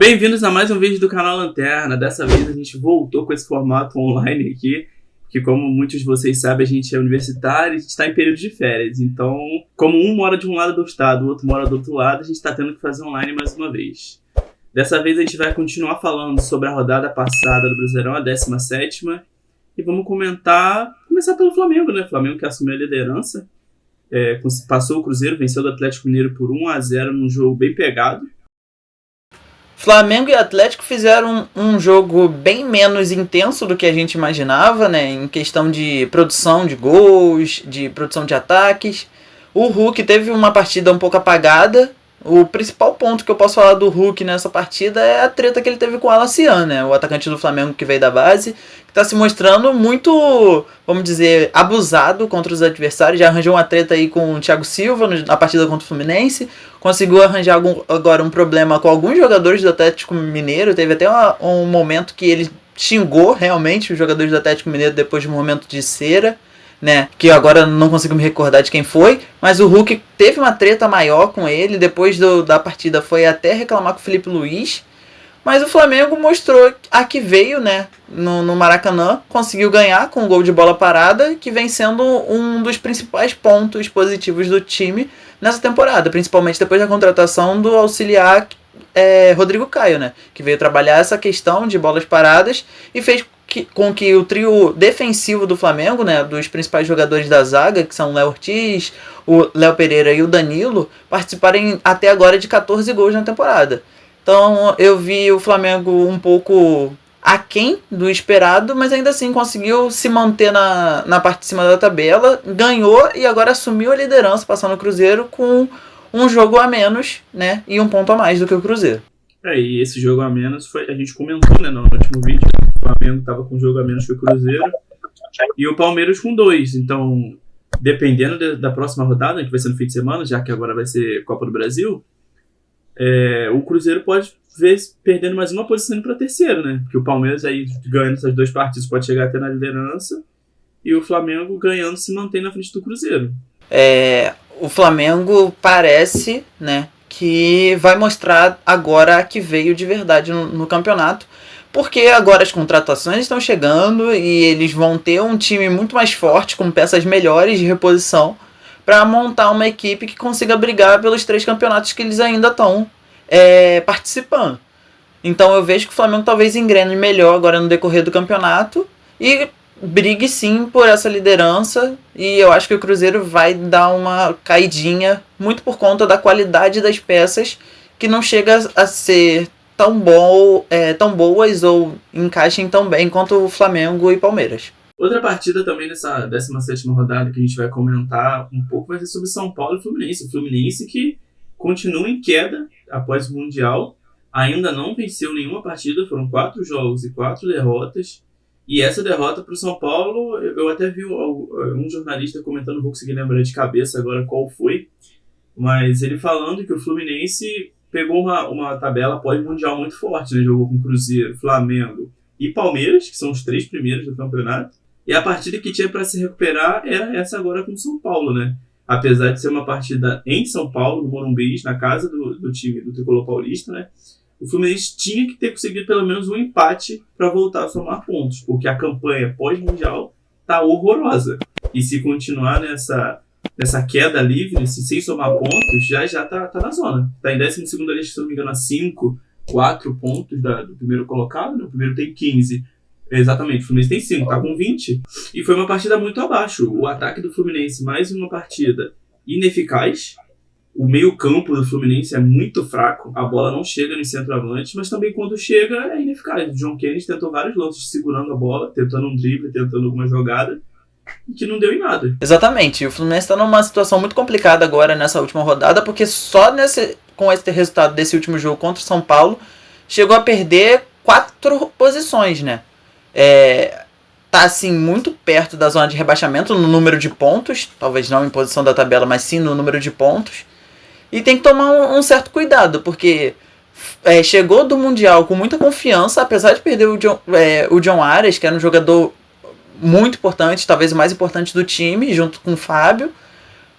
Bem-vindos a mais um vídeo do canal Lanterna. Dessa vez a gente voltou com esse formato online aqui, que como muitos de vocês sabem, a gente é universitário e a gente está em período de férias. Então, como um mora de um lado do estado, o outro mora do outro lado, a gente está tendo que fazer online mais uma vez. Dessa vez a gente vai continuar falando sobre a rodada passada do Brasileirão, a 17ª, e vamos começar pelo Flamengo, né? O Flamengo que assumiu a liderança, passou o Cruzeiro, venceu do Atlético Mineiro por 1-0 num jogo bem pegado. Flamengo e Atlético fizeram um jogo bem menos intenso do que a gente imaginava, né? Em questão de produção de gols, de produção de ataques. O Hulk teve uma partida um pouco apagada. O principal ponto que eu posso falar do Hulk nessa partida é a treta que ele teve com o Alacian, né? O atacante do Flamengo que veio da base, que está se mostrando muito, vamos dizer, abusado contra os adversários. Já arranjou uma treta aí com o Thiago Silva na partida contra o Fluminense. Conseguiu arranjar agora um problema com alguns jogadores do Atlético Mineiro. Teve até um momento que ele xingou realmente os jogadores do Atlético Mineiro depois de um momento de cera, né? Que agora não consigo me recordar de quem foi. Mas o Hulk teve uma treta maior com ele. Depois da partida foi até reclamar com o Felipe Luiz. Mas o Flamengo mostrou a que veio, né, no Maracanã, conseguiu ganhar com um gol de bola parada, que vem sendo um dos principais pontos positivos do time nessa temporada, principalmente depois da contratação do auxiliar Rodrigo Caio, né, que veio trabalhar essa questão de bolas paradas e fez com que o trio defensivo do Flamengo, né, dos principais jogadores da zaga, que são o Léo Ortiz, o Léo Pereira e o Danilo, participarem até agora de 14 gols na temporada. Então eu vi o Flamengo um pouco aquém do esperado, mas ainda assim conseguiu se manter na parte de cima da tabela, ganhou e agora assumiu a liderança, passando o Cruzeiro com um jogo a menos, né, e um ponto a mais do que o Cruzeiro. E esse jogo a menos a gente comentou, né, no último vídeo, o Flamengo estava com um jogo a menos que o Cruzeiro e o Palmeiras com 2. Então, dependendo da próxima rodada, que vai ser no fim de semana, já que agora vai ser Copa do Brasil, o Cruzeiro pode ver perdendo mais uma posição para terceiro, né? Porque o Palmeiras aí ganhando essas 2 partidas pode chegar até na liderança e o Flamengo ganhando se mantém na frente do Cruzeiro. O Flamengo parece, né, que vai mostrar agora que veio de verdade no campeonato, porque agora as contratações estão chegando e eles vão ter um time muito mais forte, com peças melhores de reposição, para montar uma equipe que consiga brigar pelos 3 campeonatos que eles ainda estão participando. Então eu vejo que o Flamengo talvez engrene melhor agora no decorrer do campeonato e brigue sim por essa liderança, e eu acho que o Cruzeiro vai dar uma caidinha muito por conta da qualidade das peças, que não chega a ser tão boas ou encaixem tão bem quanto o Flamengo e Palmeiras. Outra partida também dessa 17ª rodada que a gente vai comentar um pouco vai ser sobre São Paulo e Fluminense. O Fluminense que continua em queda após o Mundial, ainda não venceu nenhuma partida, foram 4 jogos e 4 derrotas. E essa derrota para o São Paulo, eu até vi um jornalista comentando, não vou conseguir lembrar de cabeça agora qual foi, mas ele falando que o Fluminense pegou uma tabela pós-mundial muito forte, né? Jogou com Cruzeiro, Flamengo e Palmeiras, que são os 3 primeiros do campeonato. E a partida que tinha para se recuperar era essa agora com o São Paulo, né? Apesar de ser uma partida em São Paulo, no Morumbi, na casa do time do Tricolor Paulista, né? O Fluminense tinha que ter conseguido pelo menos um empate para voltar a somar pontos, porque a campanha pós-mundial tá horrorosa. E se continuar nessa queda livre, sem somar pontos, já tá na zona. Tá em 12º ali, se não me engano, a 4 pontos do primeiro colocado, né? O primeiro tem 15. Exatamente, o Fluminense tem 5, tá com 20. E foi uma partida muito abaixo. O ataque do Fluminense, mais uma partida ineficaz. O meio-campo do Fluminense é muito fraco. A bola não chega no centroavante, mas também quando chega é ineficaz. O John Kennedy tentou vários lances segurando a bola, tentando um drible, tentando alguma jogada, e que não deu em nada. Exatamente. O Fluminense está numa situação muito complicada agora nessa última rodada, porque só com esse resultado desse último jogo contra o São Paulo, chegou a perder 4 posições, né? Tá assim muito perto da zona de rebaixamento no número de pontos, talvez não em posição da tabela, mas sim no número de pontos. E tem que tomar um certo cuidado, porque chegou do Mundial com muita confiança, apesar de perder o John Arias, que era um jogador muito importante, talvez o mais importante do time, junto com o Fábio,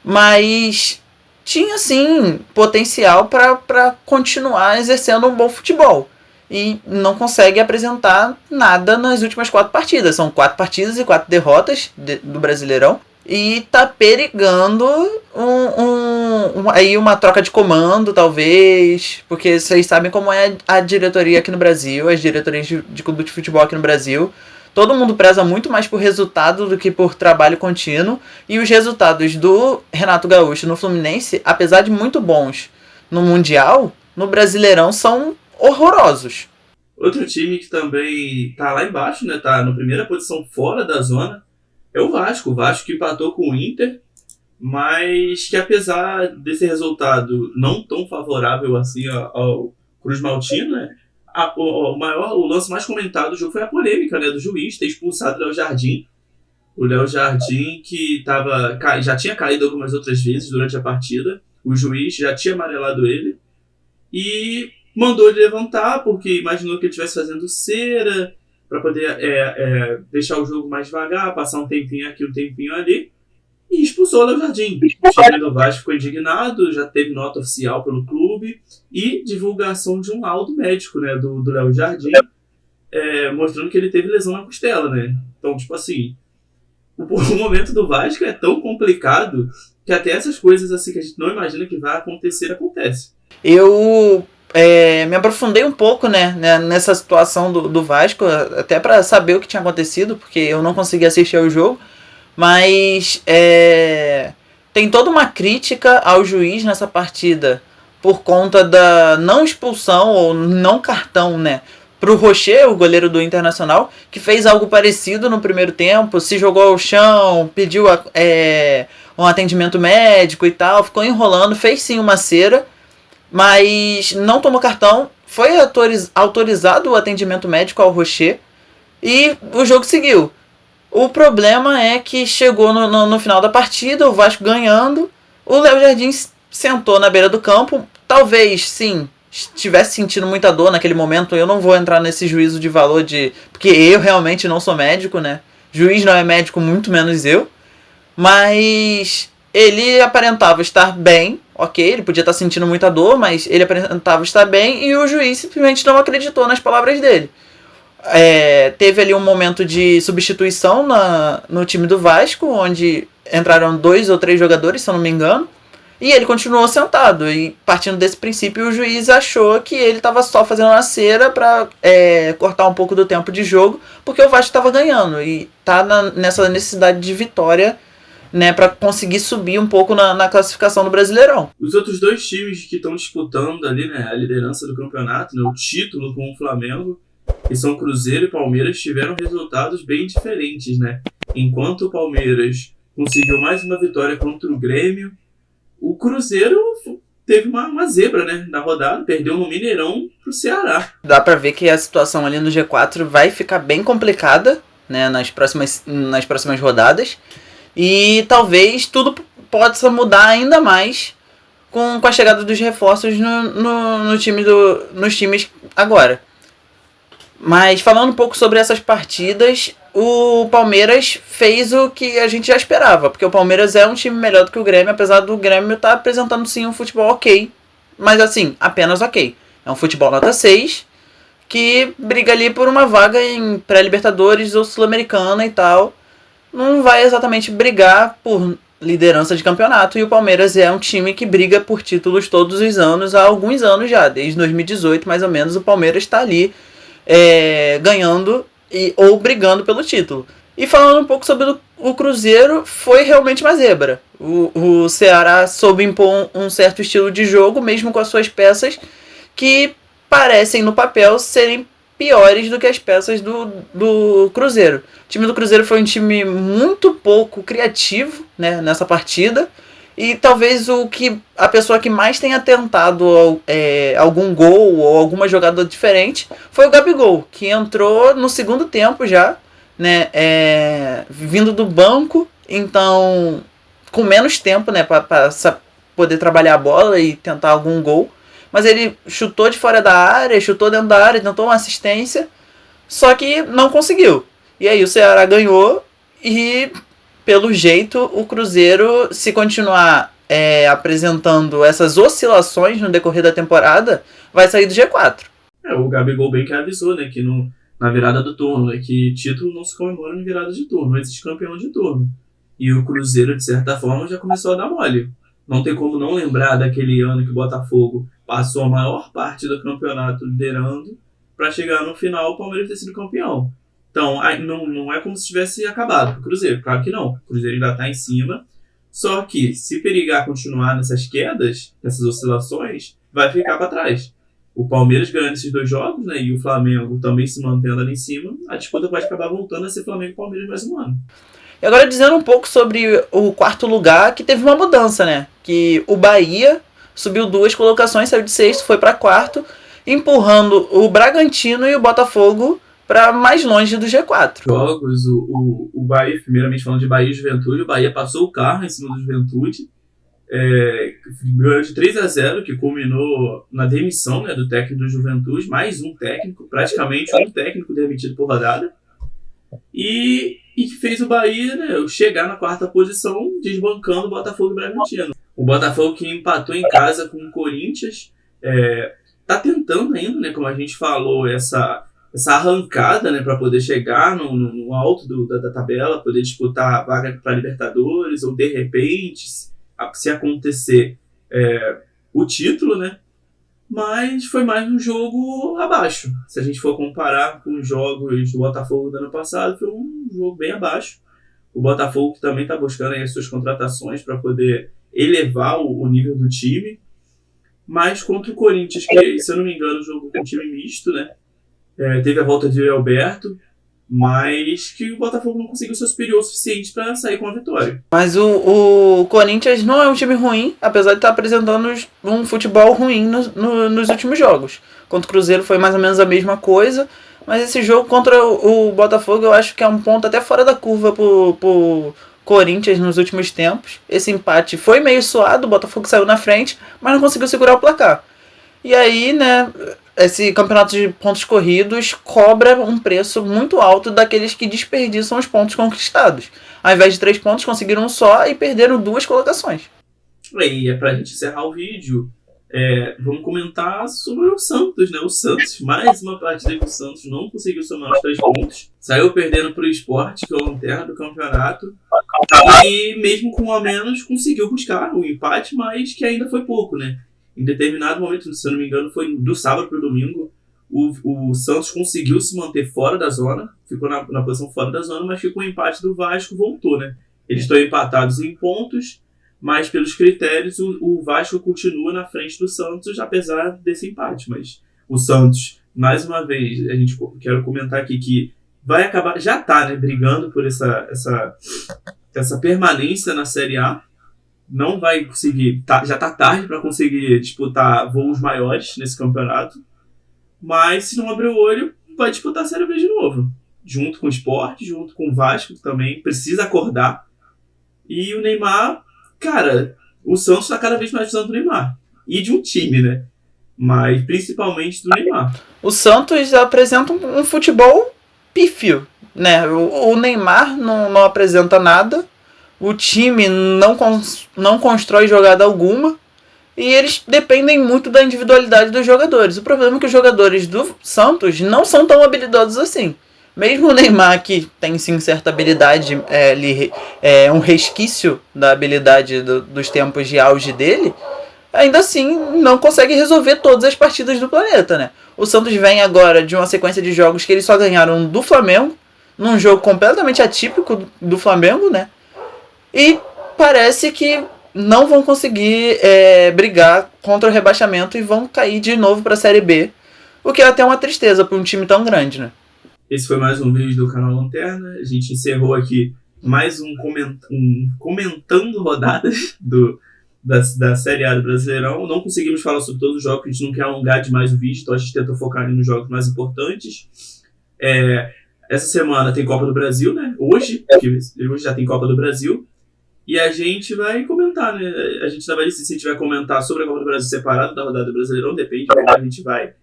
mas tinha sim potencial para continuar exercendo um bom futebol. e não consegue apresentar nada nas últimas 4 partidas. São 4 partidas e 4 derrotas do Brasileirão. E tá perigando aí uma troca de comando, talvez. Porque vocês sabem como é a diretoria aqui no Brasil, as diretorias de clube de futebol aqui no Brasil. Todo mundo preza muito mais por resultado do que por trabalho contínuo. E os resultados do Renato Gaúcho no Fluminense, apesar de muito bons no Mundial, no Brasileirão são horrorosos. Outro time que também tá lá embaixo, né? Tá na primeira posição fora da zona, é o Vasco. O Vasco que empatou com o Inter, mas que apesar desse resultado não tão favorável assim ao Cruz Maltino, né? O lance mais comentado do jogo foi a polêmica, né, do juiz ter expulsado o Léo Jardim. O Léo Jardim que já tinha caído algumas outras vezes durante a partida. O juiz já tinha amarelado ele e mandou ele levantar porque imaginou que ele estivesse fazendo cera para poder deixar o jogo mais devagar, passar um tempinho aqui, um tempinho ali, e expulsou o Léo Jardim. O time do Vasco ficou indignado, já teve nota oficial pelo clube e divulgação de um laudo médico, né, do Léo Jardim, mostrando que ele teve lesão na costela, né? Então, tipo assim, o momento do Vasco é tão complicado que até essas coisas assim que a gente não imagina que vai acontecer, acontece. Eu me aprofundei um pouco, né, nessa situação do Vasco, até para saber o que tinha acontecido, porque eu não consegui assistir ao jogo, mas tem toda uma crítica ao juiz nessa partida por conta da não expulsão ou não cartão, né, pro Rocher, o goleiro do Internacional, que fez algo parecido no primeiro tempo, se jogou ao chão, pediu um atendimento médico e tal, ficou enrolando, fez sim uma cera, mas não tomou cartão, foi autorizado o atendimento médico ao Rocher e o jogo seguiu. O problema é que chegou no final da partida, o Vasco ganhando, o Léo Jardim sentou na beira do campo, talvez sim estivesse sentindo muita dor naquele momento. Eu não vou entrar nesse juízo de valor porque eu realmente não sou médico, né? Juiz não é médico, muito menos eu. Mas ele aparentava estar bem, ok, ele podia estar sentindo muita dor, mas ele aparentava estar bem e o juiz simplesmente não acreditou nas palavras dele. Teve ali um momento de substituição no time do Vasco, onde entraram 2 ou 3 jogadores, se eu não me engano, e ele continuou sentado. E partindo desse princípio, o juiz achou que ele estava só fazendo uma cera para cortar um pouco do tempo de jogo, porque o Vasco estava ganhando e tá nessa necessidade de vitória, né, para conseguir subir um pouco na classificação do Brasileirão. Os outros 2 times que estão disputando ali, né, a liderança do campeonato, né, o título com o Flamengo, que são Cruzeiro e Palmeiras, tiveram resultados bem diferentes, né? Enquanto o Palmeiras conseguiu mais uma vitória contra o Grêmio, o Cruzeiro teve uma zebra, né, na rodada, perdeu no Mineirão pro Ceará. Dá pra ver que a situação ali no G4 vai ficar bem complicada, né, nas próximas rodadas, e talvez tudo possa mudar ainda mais com a chegada dos reforços nos times agora. Mas falando um pouco sobre essas partidas, o Palmeiras fez o que a gente já esperava, porque o Palmeiras é um time melhor do que o Grêmio, apesar do Grêmio estar apresentando sim um futebol ok, mas assim, apenas ok. É um futebol nota 6, que briga ali por uma vaga em pré-Libertadores ou Sul-Americana e tal. Não vai exatamente brigar por liderança de campeonato, e o Palmeiras é um time que briga por títulos todos os anos, há alguns anos já, desde 2018 mais ou menos, o Palmeiras está ali ganhando ou brigando pelo título. E falando um pouco sobre o Cruzeiro, foi realmente uma zebra. O Ceará soube impor um certo estilo de jogo, mesmo com as suas peças, que parecem no papel serem piores do que as peças do Cruzeiro. O time do Cruzeiro foi um time muito pouco criativo, né, nessa partida. E talvez a pessoa que mais tenha tentado algum gol ou alguma jogada diferente foi o Gabigol, que entrou no segundo tempo já, né, vindo do banco, então com menos tempo, né, para poder trabalhar a bola e tentar algum gol. Mas ele chutou de fora da área, chutou dentro da área, tentou uma assistência, só que não conseguiu. E aí o Ceará ganhou e, pelo jeito, o Cruzeiro, se continuar apresentando essas oscilações no decorrer da temporada, vai sair do G4. O Gabigol bem que avisou, né, que na virada do turno, né, que título não se comemora em virada de turno, não existe campeão de turno. E o Cruzeiro, de certa forma, já começou a dar mole. Não tem como não lembrar daquele ano que o Botafogo passou a maior parte do campeonato liderando para chegar no final o Palmeiras ter sido campeão. Então, não é como se tivesse acabado pro Cruzeiro. Claro que não. O Cruzeiro ainda está em cima. Só que, se perigar continuar nessas quedas, nessas oscilações, vai ficar para trás. O Palmeiras ganhando esses 2 jogos, né, e o Flamengo também se mantendo ali em cima, a disputa pode acabar voltando a ser Flamengo e Palmeiras mais um ano. E agora dizendo um pouco sobre o 4º lugar, que teve uma mudança, né? Que o Bahia subiu 2 colocações, saiu de 6º, foi para 4º, empurrando o Bragantino e o Botafogo para mais longe do G4. Jogos, o Bahia, primeiramente falando de Bahia e Juventude, o Bahia passou o carro em cima do Juventude, ganhou de 3-0, que culminou na demissão, né, do técnico do Juventude, mais um técnico, praticamente um técnico demitido por rodada, e que fez o Bahia, né, chegar na 4ª posição, desbancando o Botafogo e o Bragantino. O Botafogo que empatou em casa com o Corinthians, tá tentando ainda, né, como a gente falou, essa arrancada, né, para poder chegar no alto da tabela, poder disputar a vaga para Libertadores, ou de repente, se acontecer o título, né? Mas foi mais um jogo abaixo. Se a gente for comparar com os jogos do Botafogo do ano passado, foi um jogo bem abaixo. O Botafogo que também está buscando aí as suas contratações para poder elevar o nível do time. Mas contra o Corinthians, que, se eu não me engano, jogou com um time misto, né? Teve a volta de Alberto, mas que o Botafogo não conseguiu ser superior o suficiente para sair com a vitória. Mas o Corinthians não é um time ruim, apesar de estar apresentando um futebol ruim nos últimos jogos. Contra o Cruzeiro foi mais ou menos a mesma coisa, mas esse jogo contra o Botafogo eu acho que é um ponto até fora da curva pro Corinthians nos últimos tempos. Esse empate foi meio suado, o Botafogo saiu na frente, mas não conseguiu segurar o placar. E aí, né, esse campeonato de pontos corridos cobra um preço muito alto daqueles que desperdiçam os pontos conquistados. Ao invés de 3 pontos, conseguiram um só e perderam 2 colocações. E pra gente encerrar o vídeo, vamos comentar sobre o Santos, né? O Santos, mais uma partida que o Santos não conseguiu somar os 3 pontos. Saiu perdendo pro Sport, que é o lanterna do campeonato. E mesmo com um a menos, conseguiu buscar o empate, mas que ainda foi pouco, né? Em determinado momento, se eu não me engano, foi do sábado para o domingo, o Santos conseguiu se manter fora da zona, ficou na posição fora da zona, mas que com o empate do Vasco voltou, né? Eles estão empatados em pontos, mas pelos critérios o Vasco continua na frente do Santos, apesar desse empate. Mas o Santos, mais uma vez, quero comentar aqui que vai acabar, já está, né, brigando por essa permanência na Série A. Não vai conseguir, já está tarde para conseguir disputar voos maiores nesse campeonato, mas se não abrir o olho, vai disputar a Série B de novo, junto com o Sport, junto com o Vasco, que também precisa acordar. E o Neymar, cara, o Santos está cada vez mais precisando do Neymar, e de um time, né, mas principalmente do Neymar. O Santos apresenta um futebol pífio, né, o Neymar não apresenta nada. O time não constrói jogada alguma e eles dependem muito da individualidade dos jogadores. O problema é que os jogadores do Santos não são tão habilidosos assim. Mesmo o Neymar, que tem sim certa habilidade, um resquício da habilidade dos tempos de auge dele, ainda assim não consegue resolver todas as partidas do planeta, né? O Santos vem agora de uma sequência de jogos que eles só ganharam do Flamengo, num jogo completamente atípico do Flamengo, né? E parece que não vão conseguir brigar contra o rebaixamento e vão cair de novo para a Série B. O que é até uma tristeza para um time tão grande, né? Esse foi mais um vídeo do canal Lanterna. A gente encerrou aqui mais um comentando rodadas da Série A do Brasileirão. Não conseguimos falar sobre todos os jogos, a gente não quer alongar demais o vídeo, então a gente tentou focar nos jogos mais importantes. Essa semana tem Copa do Brasil, né? Hoje já tem Copa do Brasil. E a gente vai comentar, né? A gente vai decidir se a gente vai comentar sobre a Copa do Brasil separado da rodada do Brasileirão, depende de como a gente vai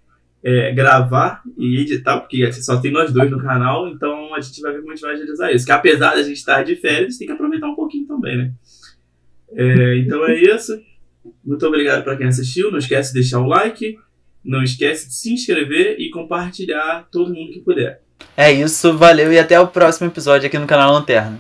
gravar e editar, porque só tem nós dois no canal, então a gente vai ver como a gente vai agilizar isso. Que apesar de a gente estar de férias, tem que aproveitar um pouquinho também, né? Então é isso. Muito obrigado para quem assistiu. Não esquece de deixar o like. Não esquece de se inscrever e compartilhar todo mundo que puder. É isso, valeu e até o próximo episódio aqui no canal Lanterna.